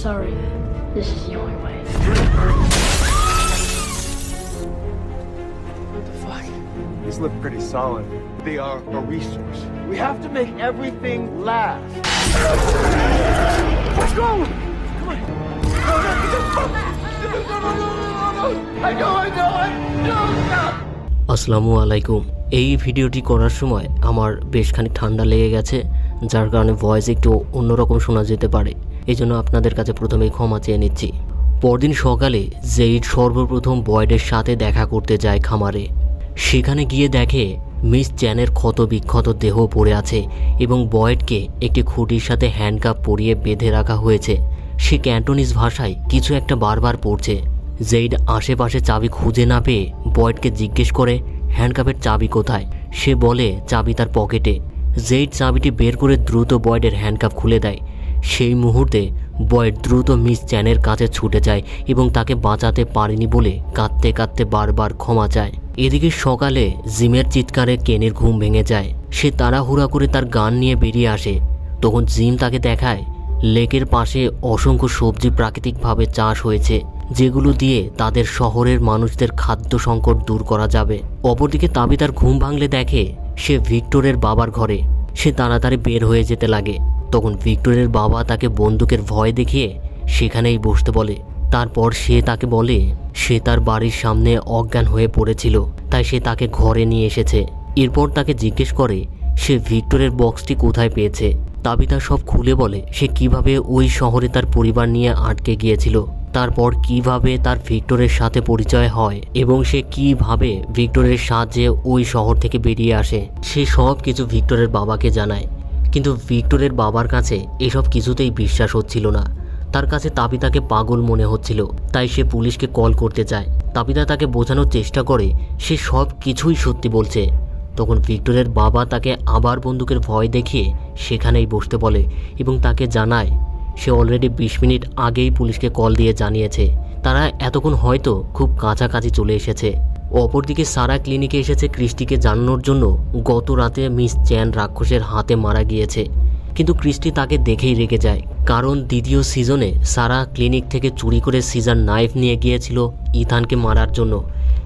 Sorry, this is the only way. What the fuck? These look pretty solid. They are a resource. We have to make everything last. Let's go! Come on. No. I know. আসসালামু আলাইকুম। এই ভিডিওটি করার সময় আমার বেশ খানিক ঠান্ডা লেগে গেছে, যার কারণে ভয়েস একটু অন্যরকম শোনা যেতে পারে। এই জন্য আপনাদের কাছে প্রথমেই ক্ষমা চেয়ে নিচ্ছি। পরদিন সকালে জেইড সর্বপ্রথম বয়েডের সাথে দেখা করতে যায় খামারে। সেখানে গিয়ে দেখে মিস চ্যানের ক্ষতবিক্ষত দেহ পড়ে আছে এবং বয়েডকে একটি খুঁটির সাথে হ্যান্ডকাপ পরিয়ে বেঁধে রাখা হয়েছে। সে ক্যান্টোনিজ ভাষায় কিছু একটা বারবার পড়ছে। জেইড আশেপাশে চাবি খুঁজে না পেয়ে বয়েডকে জিজ্ঞেস করে হ্যান্ডকাপের চাবি কোথায়। সে বলে চাবি তার পকেটে। জেইড চাবিটি বের করে দ্রুত বয়েডের হ্যান্ডকাপ খুলে দেয়। সেই মুহূর্তে বয়েড দ্রুত মিস চ্যানের কাছে ছুটে যায় এবং তাকে বাঁচাতে পারেনি বলে কাঁদতে কাঁদতে বারবার ক্ষমা চায়। এদিকে সকালে জিমের চিৎকারে কেনির ঘুম ভেঙে যায়। সে তাড়াহুড়া করে তার গান নিয়ে বেরিয়ে আসে। তখন জিম তাকে দেখায় লেকের পাশে অসংখ্য সবজি প্রাকৃতিকভাবে চাষ হয়েছে, যেগুলো দিয়ে তাদের শহরের মানুষদের খাদ্য সংকট দূর করা যাবে। অপরদিকে তাবিতার ঘুম ভাঙলে দেখে সে ভিক্টরের বাবার ঘরে। সে তাড়াতাড়ি বের হয়ে যেতে লাগে। তখন ভিক্টরের বাবা তাকে বন্দুকের ভয় দেখিয়ে সেখানেই বসতে বলে। তারপর সে তাকে বলে সে তার বাড়ির সামনে অজ্ঞান হয়ে পড়েছিল, তাই সে তাকে ঘরে নিয়ে এসেছে। এরপর তাকে জিজ্ঞেস করে সে ভিক্টরের বক্সটি কোথায় পেয়েছে। তাবিতা সব খুলে বলে সে কিভাবে ওই শহরে তার পরিবার নিয়ে আটকে গিয়েছিল, তারপর কিভাবে তার ভিক্টরের সাথে পরিচয় হয় এবং সে কিভাবে ভিক্টরের সাহায্যে ওই শহর থেকে বেরিয়ে আসে। সে সব কিছু ভিক্টরের বাবাকে জানায়, কিন্তু ভিক্টরের বাবার কাছে এসব কিছুতেই বিশ্বাস হচ্ছিল না। তার কাছে তাবিতাকে পাগল মনে হচ্ছিল, তাই সে পুলিশকে কল করতে চায়। তাবিতা তাকে বোঝানোর চেষ্টা করে সে সব কিছুই সত্যি বলছে। তখন ভিক্টরের বাবা তাকে আবার বন্দুকের ভয় দেখিয়ে সেখানেই বসতে বলে এবং তাকে জানায় সে অলরেডি 20 মিনিট আগেই পুলিশকে কল দিয়ে জানিয়েছে। তারা এতক্ষণ হয়তো খুব কাছাকাছি চলে এসেছে। অপরদিকে সারা ক্লিনিকে এসেছে ক্রিস্টিকে জানানোর জন্য গত রাতে মিস চ্যান রাক্ষসের হাতে মারা গিয়েছে। কিন্তু ক্রিস্টি তাকে দেখেই রেগে যায়, কারণ দ্বিতীয় সিজনে সারা ক্লিনিক থেকে চুরি করে সিজার নাইফ নিয়ে গিয়েছিল ইথানকে মারার জন্য।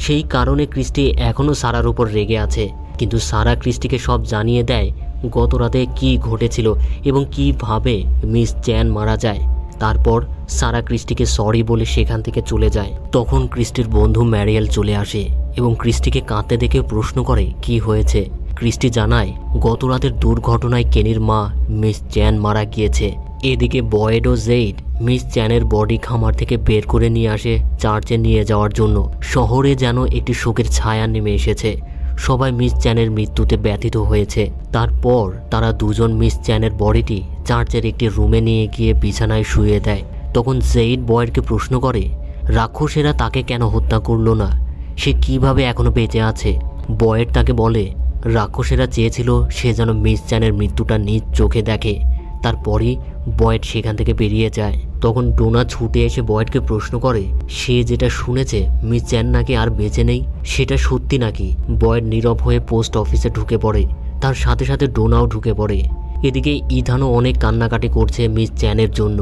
সেই কারণে ক্রিস্টি এখনও সারার উপর রেগে আছে। কিন্তু সারা ক্রিস্টিকে সব জানিয়ে দেয় গত রাতে কী ঘটেছিল এবং কিভাবে মিস চ্যান মারা যায়। তারপর সারা ক্রিস্টিকে সরি বলে সেখান থেকে চলে যায়। তখন ক্রিস্টির বন্ধু ম্যারিয়েল চলে আসে এবং ক্রিস্টিকে কাঁদতে দেখে প্রশ্ন করে কি হয়েছে। ক্রিস্টি জানায় গত রাতের দুর্ঘটনায় কেনির মা মিস চ্যান মারা গিয়েছে। এদিকে বয়েড ও জেইড মিস চ্যানের বডি খামার থেকে বের করে নিয়ে আসে চার্চে নিয়ে যাওয়ার জন্য। শহরে যেন একটি শোকের ছায়া নেমে এসেছে। সবাই মিস চ্যানের মৃত্যুতে ব্যথিত হয়েছে। তারপর তারা দুজন মিস চ্যানের বডিটি চার্চের একটি রুমে নিয়ে গিয়ে বিছানায় শুয়ে দেয়। তখন জেইড বয়েডকে প্রশ্ন করে রাক্ষসেরা তাকে কেন হত্যা করলো না, সে কিভাবে এখনো বেঁচে আছে। বয়েড তাকে বলে রাক্ষসেরা চেয়েছিল সে যেন মিস চ্যানের মৃত্যুটা নিজ চোখে দেখে। তারপরই বয়েড সেখান থেকে বেরিয়ে যায়। তখন ডোনা ছুটে এসে বয়েডকে প্রশ্ন করে সে যেটা শুনেছে মিস চ্যান নাকি আর বেঁচে নেই, সেটা সত্যি নাকি। বয়েড নীরব হয়ে পোস্ট অফিসে ঢুকে পড়ে। তার সাথে সাথে ডোনাও ঢুকে পড়ে। এদিকে ইথানও অনেক কান্নাকাটি করছে মিস চ্যানের জন্য।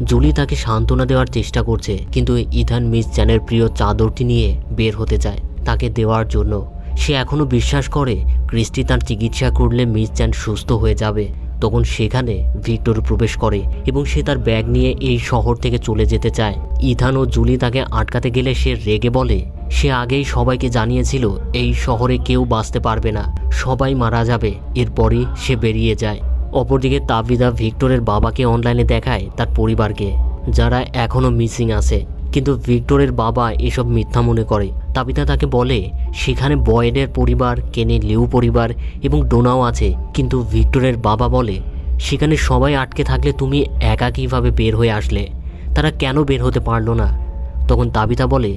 জুলি তাকে সান্ত্বনা দেওয়ার চেষ্টা করছে, কিন্তু ইথান মিস চ্যানের প্রিয় চাদরটি নিয়ে বের হতে চায় তাকে দেওয়ার জন্য। সে এখনও বিশ্বাস করে ক্রিস্টি তার চিকিৎসা করলে মিস চ্যান সুস্থ হয়ে যাবে। তখন সেখানে ভিক্টর প্রবেশ করে এবং সে তার ব্যাগ নিয়ে এই শহর থেকে চলে যেতে চায়। ইথান ও জুলি তাকে আটকাতে গেলে সে রেগে বলে সে আগেই সবাইকে জানিয়েছিল এই শহরে কেউ বাঁচতে পারবে না, সবাই মারা যাবে। এরপরই সে বেরিয়ে যায়। অপরদিকে তাবিদা ভিক্টরের বাবাকে অনলাইনে দেখায় তার পরিবারকে, যারা এখনও মিসিং আছে। কিন্তু ভিক্টরের বাবা এসব মিথ্যা মনে করে। তাবিতা তাকে বলে সেখানে বয়েডের পরিবার, কেনি লিউ পরিবার এবং ডোনাও আছে। কিন্তু ভিক্টরের বাবা বলে সেখানে সবাই আটকে থাকলে তুমি একা কীভাবে বের হয়ে আসলে, তারা কেন বের হতে পারলো না। তখন তাবিতা বলে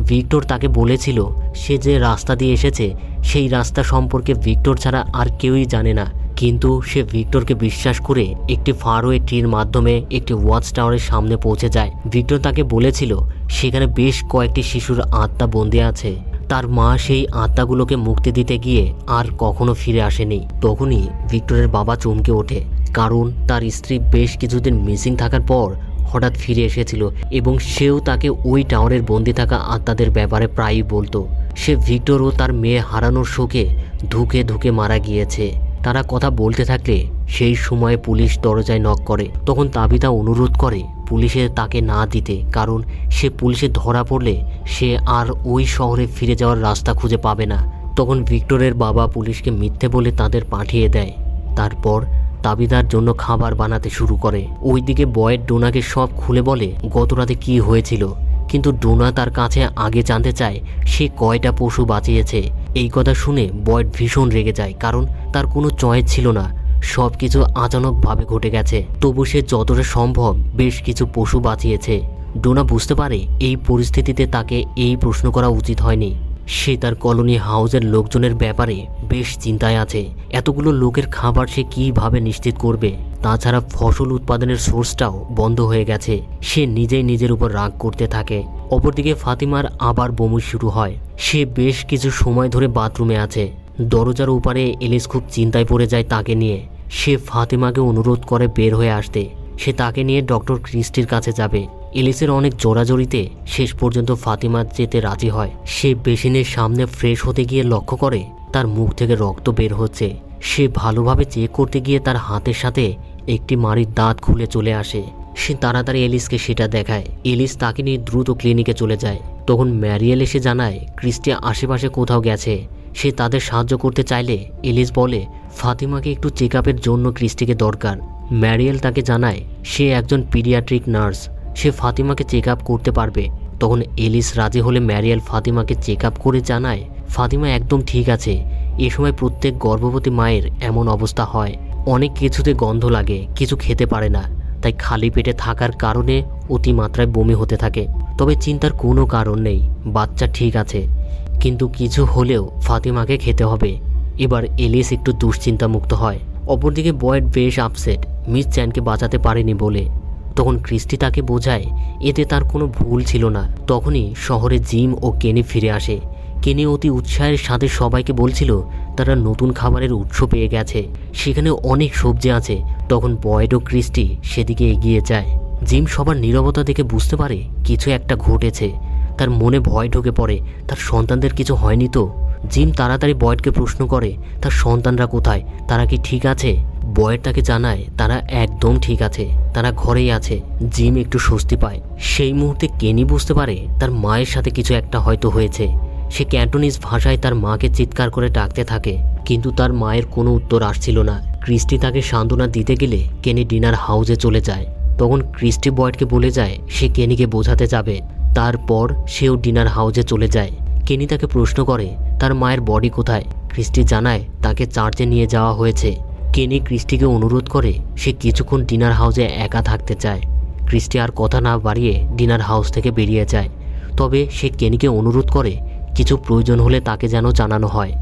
ভিক্টর তাকে বলেছিল সে যে রাস্তা দিয়ে এসেছে সেই রাস্তা সম্পর্কে ভিক্টর ছাড়া আর কেউই জানে না। কিন্তু সে ভিক্টরকে বিশ্বাস করে একটি ফারওয়ে ট্রির মাধ্যমে একটি ওয়াচ টাওয়ারের সামনে পৌঁছে যায়। ভিক্টর তাকে বলেছিল সেখানে বেশ কয়েকটি শিশুর আত্মা বন্দী আছে। তার মা সেই আত্মাগুলোকে মুক্তি দিতে গিয়ে আর কখনো ফিরে আসেনি। তখনই ভিক্টরের বাবা চমকে ওঠে, কারণ তার স্ত্রী বেশ কিছুদিন মিসিং থাকার পর হঠাৎ ফিরে এসেছিল এবং সেও তাকে ওই টাওয়ারের বন্দি থাকা আত্মাদের ব্যাপারে প্রায়ই বলতো। সে ভিক্টর ও তার মেয়ে হারানোর শোকে ধুকে ধুকে মারা গিয়েছে। তারা কথা বলতে থাকলে সেই সময়ে পুলিশ দরজায় নক করে। তখন তাবিতা অনুরোধ করে পুলিশে তাকে না দিতে, কারণ সে পুলিশে ধরা পড়লে সে আর ওই শহরে ফিরে যাওয়ার রাস্তা খুঁজে পাবে না। তখন ভিক্টরের বাবা পুলিশকে মিথ্যে বলে তাদের পাঠিয়ে দেয়। তারপর তাবিদার জন্য খাবার বানাতে শুরু করে। ওইদিকে বয়েড ডোনাকে সব খুলে বলে গত রাতে কী হয়েছিল, কিন্তু ডোনা তার কাছে আগে জানতে চায় সে কয়টা পশু বাঁচিয়েছে। এই কথা শুনে বয়েড ভীষণ রেগে যায়, কারণ তার কোনো চয়েস ছিল না, সব কিছু আচানকভাবে ঘটে গেছে। তবু সে যতটা সম্ভব বেশ কিছু পশু বাঁচিয়েছে। ডোনা বুঝতে পারে এই পরিস্থিতিতে তাকে এই প্রশ্ন করা উচিত হয়নি। সে তার কলোনি হাউসের লোকজনের ব্যাপারে বেশ চিন্তায় আছে। এতগুলো লোকের খাবার সে কীভাবে নিশ্চিত করবে? তাছাড়া ফসল উৎপাদনের সোর্সটাও বন্ধ হয়ে গেছে। সে নিজেই নিজের উপর রাগ করতে থাকে। অপরদিকে ফাতিমার আবার বমি শুরু হয়। সে বেশ কিছু সময় ধরে বাথরুমে আছে। দরজার ওপারে এলিস খুব চিন্তায় পড়ে যায় তাকে নিয়ে। সে ফাতিমাকে অনুরোধ করে বের হয়ে আসতে। সে তাকে নিয়ে ডক্টর ক্রিস্টির কাছে যাবে। এলিসের অনেক জোরাজোরিতে শেষ পর্যন্ত ফাতিমা যেতে রাজি হয়। সে বেসিনের সামনে ফ্রেশ হতে গিয়ে লক্ষ্য করে তার মুখ থেকে রক্ত বের হচ্ছে। সে ভালোভাবে চেক করতে গিয়ে তার হাতের সাথে একটি মাড়ির দাঁত খুলে চলে আসে। সে তাড়াতাড়ি এলিসকে সেটা দেখায়। এলিস তাকে নিয়ে দ্রুত ক্লিনিকে চলে যায়। তখন ম্যারিয়েল এসে জানায় ক্রিস্টি আশেপাশে কোথাও গেছে। সে তাদের সাহায্য করতে চাইলে এলিস বলে ফাতিমাকে একটু চেক আপের জন্য ক্রিস্টিকে দরকার। ম্যারিয়েল তাকে জানায় সে একজন পিডিয়াট্রিক নার্স, সে ফাতিমাকে চেক আপ করতে পারবে। তখন এলিস রাজি হলে ম্যারিয়েল ফাতিমাকে চেক আপ করে জানায় ফাতিমা একদম ঠিক আছে। এ সময় প্রত্যেক গর্ভবতী মায়ের এমন অবস্থা হয়। অনেক কিছুতে গন্ধ লাগে, কিছু খেতে পারে না, তাই খালি পেটে থাকার কারণে অতিমাত্রায় বমি হতে থাকে। তবে চিন্তার কোনো কারণ নেই, বাচ্চা ঠিক আছে, কিন্তু কিছু হলেও ফাতিমাকে খেতে হবে। এবার এলিস একটু দুশ্চিন্তামুক্ত হয়। অপরদিকে বয়েড বেশ আপসেট মিস চ্যানকে বাঁচাতে পারেনি বলে। তখন ক্রিস্টি তাকে বোঝায় এতে তার কোনো ভুল ছিল না। তখনই শহরে জিম ও কেনি ফিরে আসে। কেনি অতি উৎসাহের সাথে সবাইকে বলছিল তারা নতুন খাবারের উৎস পেয়ে গেছে, সেখানে অনেক সবজি আছে। তখন বয়েড ও ক্রিস্টি সেদিকে এগিয়ে যায়। জিম সবার নীরবতা দেখে বুঝতে পারে কিছু একটা ঘটেছে। তার মনে ভয় ঢুকে পড়ে, তার সন্তানদের কিছু হয়নি তো? জিম তাড়াতাড়ি বয়েডকে প্রশ্ন করে তার সন্তানরা কোথায়, তারা কি ঠিক আছে? বয়েড তাকে জানায় তারা একদম ঠিক আছে, তারা ঘরেই আছে। জিম একটু স্বস্তি পায়। সেই মুহূর্তে কেনি বুঝতে পারে তার মায়ের সাথে কিছু একটা হয়তো হয়েছে। সে ক্যান্টোনিজ ভাষায় তার মাকে চিৎকার করে ডাকতে থাকে, কিন্তু তার মায়ের কোনো উত্তর আসছিল না। ক্রিস্টি তাকে সান্ত্বনা দিতে গেলে কেনি ডিনার হাউসে চলে যায়। তখন ক্রিস্টি বয়েডকে বলে যায় সে কেনিকে বোঝাতে যাবে। তারপর সেও ডিনার হাউসে চলে যায়। কেনি তাকে প্রশ্ন করে তার মায়ের বডি কোথায়। ক্রিস্টি জানায় তাকে চার্চে নিয়ে যাওয়া হয়েছে। কেনি ক্রিস্টিকে অনুরোধ করে সে কিছুক্ষণ ডিনার হাউসে একা থাকতে চায়। ক্রিস্টি আর কথা না বাড়িয়ে ডিনার হাউস থেকে বেরিয়ে যায়। তবে সে কেনিকে অনুরোধ করে কিছু প্রয়োজন হলে তাকে যেন জানানো হয়।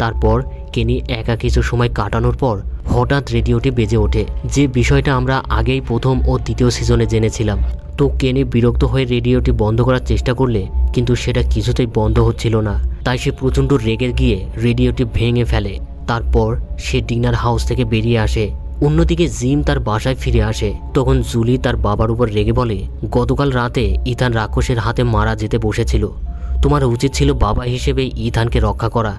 তারপর কেনি একা কিছু সময় কাটানোর পর হঠাৎ রেডিওটি বেজে ওঠে, যে বিষয়টা আমরা আগেই প্রথম ও দ্বিতীয় সিজনে জেনেছিলাম। তো কেনি বিরক্ত হয়ে রেডিওটি বন্ধ করার চেষ্টা করলে কিন্তু সেটা কিছুতেই বন্ধ হচ্ছিল না। তাই সে প্রচণ্ড রেগে গিয়ে রেডিওটি ভেঙে ফেলে। তারপর সে ডিনার হাউস থেকে বেরিয়ে আসে। অন্যদিকে জিম তার বাসায় ফিরে আসে। তখন জুলি তার বাবার উপর রেগে বলে গতকাল রাতে ইথান রাক্ষসের হাতে মারা যেতে বসেছিল। তোমার উচিত ছিল বাবা হিসেবে ইথানকে রক্ষা করা,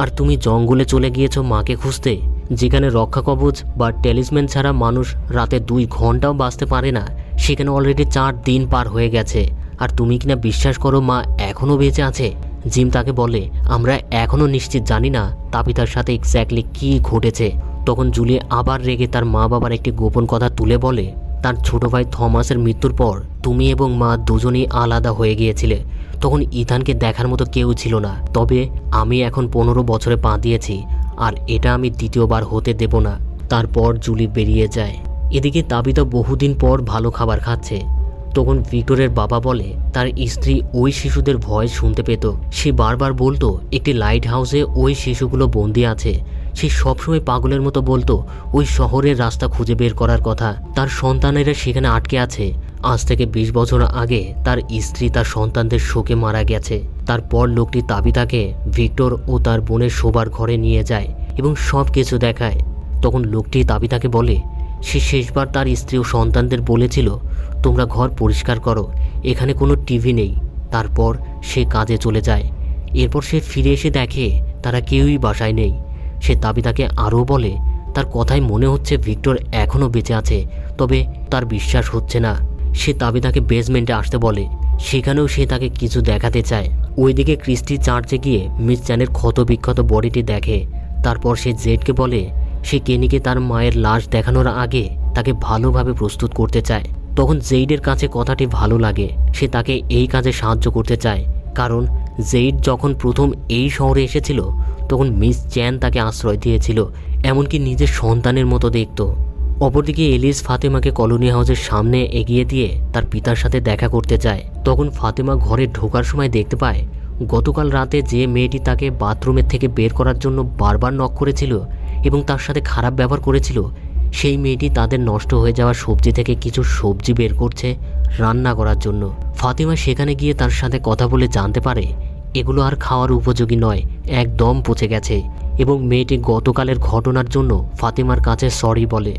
আর তুমি জঙ্গলে চলে গিয়েছো মাকে খুঁজতে, যেখানে রক্ষা কবচ বা টেলিসম্যান ছাড়া মানুষ রাতে 2 ঘন্টাও বাঁচতে পারে না। সেখানে অলরেডি 4 দিন পার হয়ে গেছে, আর তুমি কিনা বিশ্বাস করো মা এখনও বেঁচে আছে? জিম তাকে বলে আমরা এখনও নিশ্চিত জানি না তাপিতার সাথে এক্স্যাক্টলি কী ঘটেছে। তখন জুলি আবার রেগে তার মা বাবার একটি গোপন কথা তুলে বলে তার ছোট ভাই থমাসের মৃত্যুর পর তুমি এবং মা দুজনেই আলাদা হয়ে গিয়েছিলে। তখন ইথানকে দেখার মতো কেউ ছিল না। তবে আমি এখন 15 বছরে পা দিয়েছি, আর এটা আমি দ্বিতীয়বার হতে দেব না। তারপর জুলি বেরিয়ে যায়। এদিকে তাবিতা বহুদিন পর ভালো খাবার খাচ্ছে। তখন ভিক্টরের বাবা বলে তার স্ত্রী ওই শিশুদের ভয়েস শুনতে পেত। সে বারবার বলতো একটি লাইট হাউসে ওই শিশুগুলো বন্দি আছে। সে সবসময় পাগলের মতো বলতো ওই শহরের রাস্তা খুঁজে বের করার কথা। তার সন্তানেরা সেখানে আটকে আছে। আজ থেকে 20 বছর আগে তার স্ত্রী তার সন্তানদের শোকে মারা গেছে। তারপর লোকটি তাবিতাকে ভিক্টর ও তার বোনের শোবার ঘরে নিয়ে যায় এবং সব কিছু দেখায়। তখন লোকটি তাবিতাকে বলে সে শেষবার তার স্ত্রী ও সন্তানদের বলেছিল, তোমরা ঘর পরিষ্কার করো, এখানে কোনো টিভি নেই। তারপর সে কাজে চলে যায়। এরপর সে ফিরে এসে দেখে তারা কেউই বাসায় নেই। সে তাবিতাকে আরও বলে, তার কথায় মনে হচ্ছে ভিক্টর এখনও বেঁচে আছে, তবে তার বিশ্বাস হচ্ছে না। সে তাবিতাকে বেসমেন্টে আসতে বলে, সেখানেও সে তাকে কিছু দেখাতে চায়। ওইদিকে ক্রিস্টি চার্চে গিয়ে মিস চ্যানের ক্ষতবিক্ষত বডিটি দেখে। তারপর সে জেডকে বলে সে কেনিকে তার মায়ের লাশ দেখানোর আগে তাকে ভালোভাবে প্রস্তুত করতে চায়। তখন জেইডের কাছে কথাটি ভালো লাগে। সে তাকে এই কাজে সাহায্য করতে চায়, কারণ জেইড যখন প্রথম এই শহরে এসেছিল তখন মিস চ্যান তাকে আশ্রয় দিয়েছিল, এমনকি নিজের সন্তানের মতো দেখত। অপরদিকে এলিস ফাতেমাকে কলোনি হাউসের সামনে এগিয়ে দিয়ে তার পিতার সাথে দেখা করতে চায়। তখন ফাতেমা ঘরে ঢোকার সময় দেখতে পায় গতকাল রাতে যে মেয়েটি তাকে বাথরুমের থেকে বের করার জন্য বারবার নক করেছিল এবং তার সাথে খারাপ ব্যবহার করেছিল, সেই মেয়েটি তাদের নষ্ট হয়ে যাওয়া সবজি থেকে কিছু সবজি বের করছে রান্না করার জন্য। ফাতেমা সেখানে গিয়ে তার সাথে কথা বলে জানতে পারে এগুলো আর খাওয়ার উপযোগী নয়, একদম পচে গেছে, এবং মেয়েটি গতকালের ঘটনার জন্য ফাতেমার কাছে সরি বলে।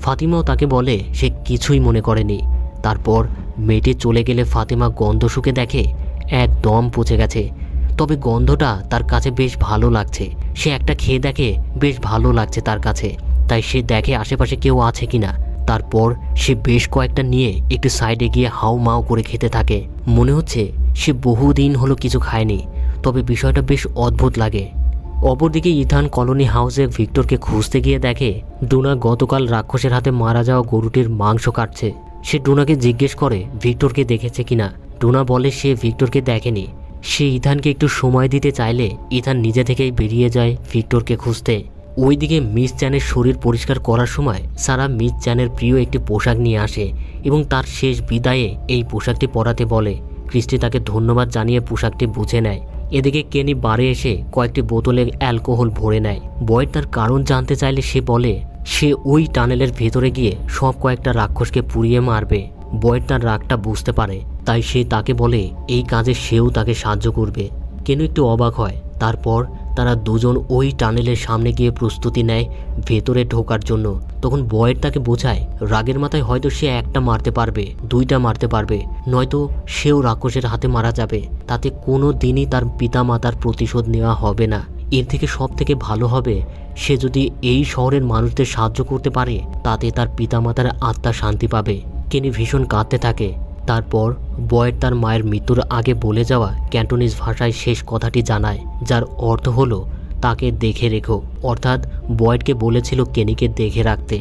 ফাতিমাও তাকে বলে সে কিছুই মনে করেনি। তারপর মেয়েটি চলে গেলে ফাতেমা গন্ধ শুকে দেখে একদম পচে গেছে, তবে গন্ধটা তার কাছে বেশ ভালো লাগছে। সে একটা খেয়ে দেখে বেশ ভালো লাগছে তার কাছে, তাই সে দেখে আশেপাশে কেউ আছে কিনা। তারপর সে বেশ কয়েকটা নিয়ে একটু সাইডে গিয়ে হাউ মাউ করে খেতে থাকে। মনে হচ্ছে সে বহুদিন হলো কিছু খায়নি, তবে বিষয়টা বেশ অদ্ভুত লাগে। অপরদিকে ইথান কলোনি হাউসে ভিক্টরকে খুঁজতে গিয়ে দেখে ডোনা গতকাল রাক্ষসের হাতে মারা যাওয়া গরুটির মাংস কাটছে। সে ডোনাকে জিজ্ঞেস করে ভিক্টরকে দেখেছে কিনা। ডোনা বলে সে ভিক্টরকে দেখেনি। সে ইথানকে একটু সময় দিতে চাইলে ইথান নিজে থেকেই বেরিয়ে যায় ভিক্টরকে খুঁজতে। ওইদিকে মিস চ্যানের শরীর পরিষ্কার করার সময় সারা মিস চ্যানের প্রিয় একটি পোশাক নিয়ে আসে এবং তার শেষ বিদায়ে এই পোশাকটি পরাতে বলে। ক্রিস্টি তাকে ধন্যবাদ জানিয়ে পোশাকটি বুঝে নেয়। এদিকে কেনি বারে এসে কয়েকটি বোতলে অ্যালকোহল ভরে নেয়। বয়েড তার কারণ জানতে চাইলে সে বলে সে ওই টানেলের ভেতরে গিয়ে সব কয়েকটা রাক্ষসকে পুড়িয়ে মারবে। বয়েড তার রাগটা বুঝতে পারে, তাই সে তাকে বলে এই কাজে সেও তাকে সাহায্য করবে। কেন একটু অবাক হয়। তারপর তারা দুজন ওই টানেলের সামনে গিয়ে প্রস্তুতি নেয় ভেতরে ঢোকার জন্য। তখন বয়েড তাকে বোঝায় রাগের মাথায় হয়তো সে একটা মারতে পারবে, দুইটা মারতে পারবে, নয়তো সেও রাক্ষসের হাতে মারা যাবে। তাতে কোনো দিনই তার পিতা মাতার প্রতিশোধ নেওয়া হবে না। এর থেকে সব থেকে ভালো হবে সে যদি এই শহরের মানুষদের সাহায্য করতে পারে, তাতে তার পিতামাতার আত্মা শান্তি পাবে। কেনি ভীষণ কাঁদতে থাকে। তারপর বয়েড তার মায়ের মৃত্যুর আগে বলে যাওয়া ক্যান্টোনিজ ভাষায় শেষ কথাটি জানায়, যার অর্থ হলো তাকে দেখে রেখো। অর্থাৎ বয়েডকে বলেছিল কেনিকে দেখে রাখতে।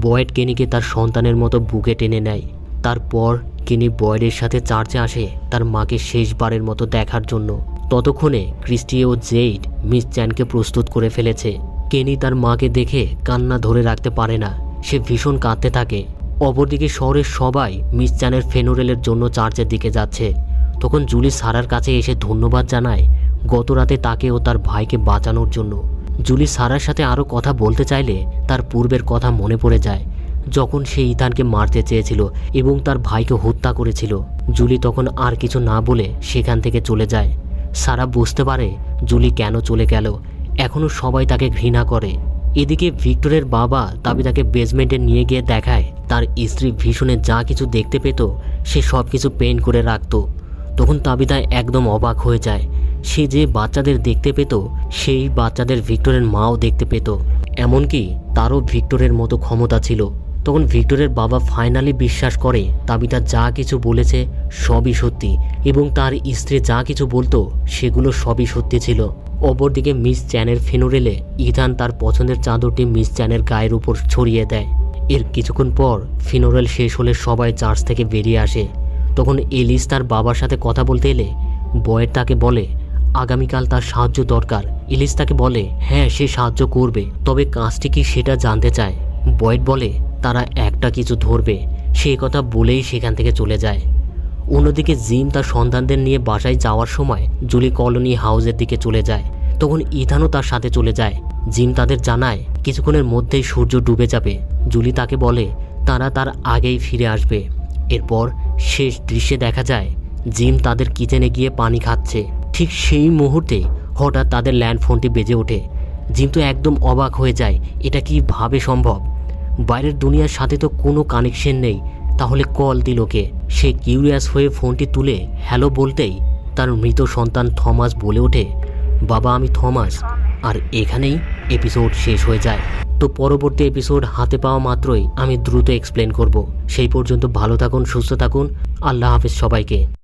বয়েড কেনিকে তার সন্তানের মতো বুকে টেনে নেয়। তারপর কেনি বয়েডের সাথে চার্চে আসে তার মাকে শেষবারের মতো দেখার জন্য। ততক্ষণে ক্রিস্টি ও জেইড মিস চ্যানকে প্রস্তুত করে ফেলেছে। কেনি তার মাকে দেখে কান্না ধরে রাখতে পারে না। সে ভীষণ কাঁদতে থাকে। অপরদিকে শহরের সবাই মিস চ্যানের ফেনোরেলের জন্য চার্চের দিকে যাচ্ছে। তখন জুলি সারার কাছে এসে ধন্যবাদ জানায় গত রাতে তাকে ও তার ভাইকে বাঁচানোর জন্য। জুলি সারার সাথে আরও কথা বলতে চাইলে তার পূর্বের কথা মনে পড়ে যায়, যখন সে ইথানকে মারতে চেয়েছিল এবং তার ভাইকে হত্যা করেছিল। জুলি তখন আর কিছু না বলে সেখান থেকে চলে যায়। সারা বুঝতে পারে জুলি কেন চলে গেল। এখনও সবাই তাকে ঘৃণা করে। এদিকে ভিক্টরের বাবা তাবিতাকে বেসমেন্টে নিয়ে গিয়ে দেখায় তার স্ত্রী ভীষণে যা কিছু দেখতে পেত সে সব কিছু পেন্ট করে রাখত। তখন তাবিতা একদম অবাক হয়ে যায়। সে যে বাচ্চাদের দেখতে পেত সেই বাচ্চাদের ভিক্টরের মাও দেখতে পেত, এমনকি তারও ভিক্টরের মতো ক্ষমতা ছিল। তখন ভিক্টরের বাবা ফাইনালি বিশ্বাস করে তাবিতা যা কিছু বলেছে সবই সত্যি এবং তার স্ত্রী যা কিছু বলতো সেগুলো সবই সত্যি ছিল। অপরদিকে মিস চ্যানের ফেনোরেলে ইথান তার পছন্দের চাদরটি মিস চ্যানের গায়ের উপর ছড়িয়ে দেয়। এর কিছুক্ষণ পর ফিনোরেল শেষ হলে সবাই চার্চ থেকে বেরিয়ে আসে। তখন এলিস তার বাবার সাথে কথা বলতে এলে বয়েড তাকে বলে আগামীকাল তার সাহায্য দরকার। এলিস তাকে বলে হ্যাঁ সে সাহায্য করবে, তবে কাজটি কি সেটা জানতে চায়। বয়েড বলে তারা একটা কিছু ধরবে। সেই কথা বলেই সেখান থেকে চলে যায়। অন্যদিকে জিম তার সন্তানদের নিয়ে বাসায় যাওয়ার সময় জুলি কলোনি হাউসের দিকে চলে যায়। তখন ইথানও তার সাথে চলে যায়। জিম তাদের জানায় কিছুক্ষণের মধ্যেই সূর্য ডুবে যাবে। জুলি তাকে বলে তারা তার আগেই ফিরে আসবে। এরপর শেষ দৃশ্যে দেখা যায় জিম তাদের কিচেনে গিয়ে পানি খাচ্ছে। ঠিক সেই মুহূর্তে হঠাৎ তাদের ল্যান্ড ফোনটি বেজে ওঠে। জিম তো একদম অবাক হয়ে যায়, এটা কিভাবে সম্ভব। বাইরের দুনিয়ার সাথে তো কোনো কানেকশন নেই, তাহলে কল দিল কে? সে কিউরিয়াস হয়ে ফোনটি তুলে হ্যালো বলতেই তার মৃত সন্তান থমাস বলে ওঠে, বাবা আমি থমাস। আর এখানেই এপিসোড শেষ হয়ে যায়। তো পরবর্তী এপিসোড হাতে পাওয়া মাত্রই আমি দ্রুত এক্সপ্লেন করব। সেই পর্যন্ত ভালো থাকুন, সুস্থ থাকুন, আল্লাহ হাফেজ সবাইকে।